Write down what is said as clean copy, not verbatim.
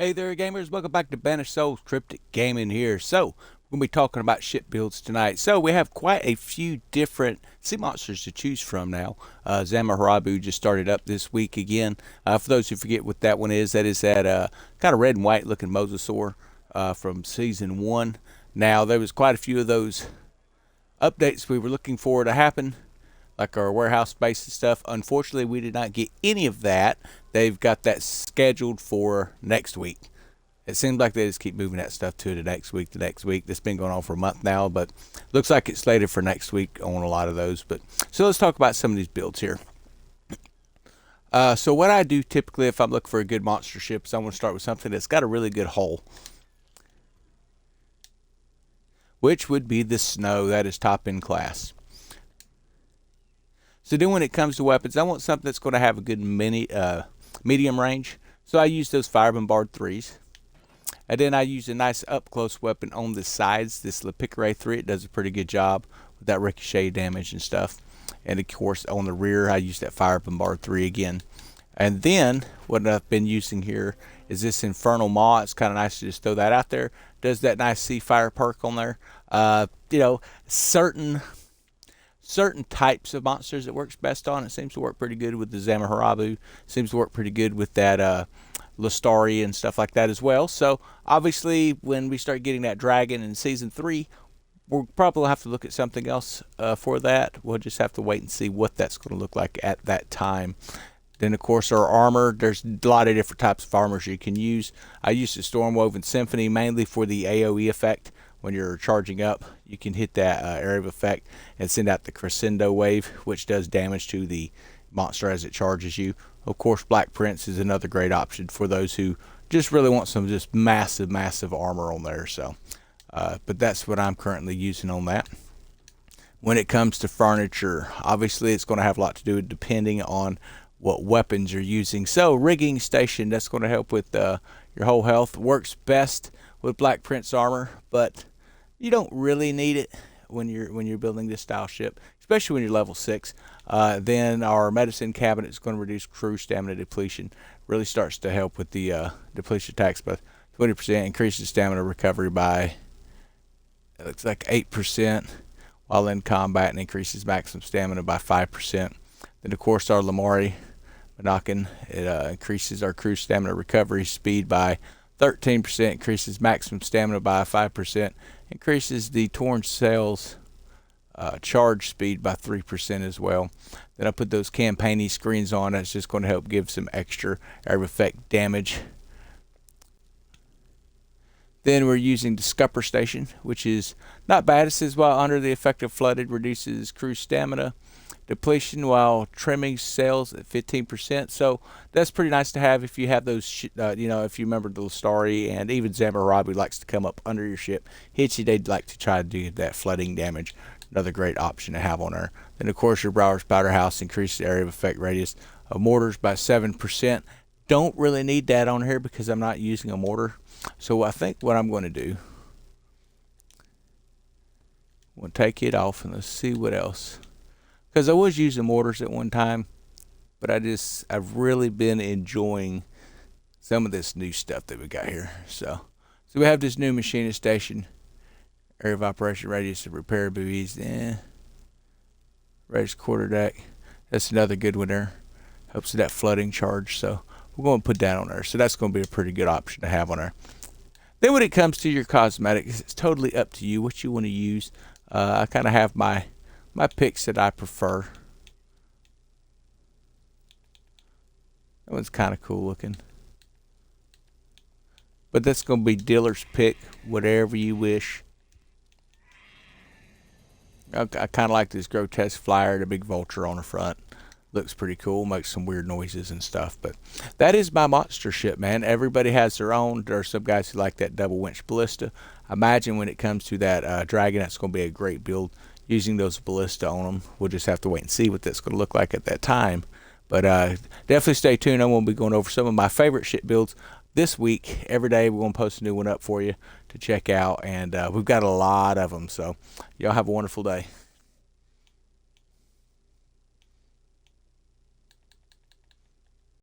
Hey there, gamers. Welcome back to Banished Souls Cryptic Gaming here. So, we're going to be talking about ship builds tonight. So, we have quite a few different sea monsters to choose from now. Zamoharabu just started up this week again. For those who forget what that one is, that is that kind of red and white looking Mosasaur from Season 1. Now, there was quite a few of those updates we were looking for to happen, like our warehouse space and stuff. Unfortunately, we did not get any of that. They've got that scheduled for next week. It seems like they just keep moving that stuff to the next week, That's been going on for a month now, but looks like it's slated for next week on a lot of those. But so let's talk about some of these builds here. So what I do typically if I'm looking for a good monster ship is I'm going to start with something that's got a really good hull, which would be the Snow. That is top end class. So then when it comes to weapons, I want something that's going to have a good medium range. So I use those Fire Bombard 3s. And then I use a nice up-close weapon on the sides. This Le Piqueur 3, it does a pretty good job with that ricochet damage and stuff. And of course on the rear, I use that Fire Bombard 3 again. And then what I've been using here is this Infernal Maw. It's kind of nice to just throw that out there. Does that nice Sea Fire perk on there. You know, certain types of monsters it works best on. It seems to work pretty good with the Zamoharabu. Seems to work pretty good with that Lestari and stuff like that as well. So obviously when we start getting that dragon in Season 3, we'll probably have to look at something else for that. We'll just have to wait and see what that's going to look like at that time. Then, of course, our armor. There's a lot of different types of armors you can use. I use the Stormwoven Symphony mainly for the AoE effect. When you're charging up, you can hit that area of effect and send out the Crescendo Wave, which does damage to the monster as it charges you. Of course, Black Prince is another great option for those who just really want some just massive armor on there. So, but that's what I'm currently using on that. When it comes to furniture, obviously it's going to have a lot to do with depending on what weapons you're using. So rigging station, that's going to help with your whole health. Works best with Black Prince armor, but you don't really need it when you're building this style ship, especially when you're level 6. Then our medicine cabinet is going to reduce crew stamina depletion. Really starts to help with the depletion attacks by 20%. Increases stamina recovery by, it looks like 8% while in combat, and increases maximum stamina by 5%. Then of course our Lamari Monacan, it increases our crew stamina recovery speed by 13%, increases maximum stamina by 5%, increases the Torn Sails charge speed by 3% as well. Then I put those campaigny screens on. That's just going to help give some extra area of effect damage. Then we're using the Scupper Station, which is not bad. It says while under the effect of flooded, reduces crew stamina depletion while trimming sails at 15%. So that's pretty nice to have if you have those, you know, if you remember the Lestari and even Zamoharabu likes to come up under your ship, hits you, they'd like to try to do that flooding damage. Another great option to have on there. Then of course your Brower's Powder House increases the area of effect radius of mortars by 7%. Don't really need that on here because I'm not using a mortar. So I think what I'm going to do, I'm going to take it off and let's see what else. Because I was using mortars at one time, but I've really been enjoying some of this new stuff that we got here. So we have this new machinist station, area of operation radius of repair buoys, raised quarterdeck. That's another good one there. Helps with that flooding charge. So we're going to put that on there. So that's going to be a pretty good option to have on there. Then when it comes to your cosmetics, it's totally up to you what you want to use. I kind of have my picks that I prefer. That one's kind of cool looking. But that's going to be dealer's pick, whatever you wish. I kind of like this grotesque flyer, the big vulture on the front. Looks pretty cool, makes some weird noises and stuff. But that is my monster ship, man. Everybody has their own. There are some guys who like that double winch ballista. I imagine when it comes to that dragon, that's going to be a great build. Using those ballista on them. We'll just have to wait and see what that's going to look like at that time. But definitely stay tuned. I'm going to be going over some of my favorite ship builds this week. Every day we're going to post a new one up for you to check out. And we've got a lot of them. So y'all have a wonderful day.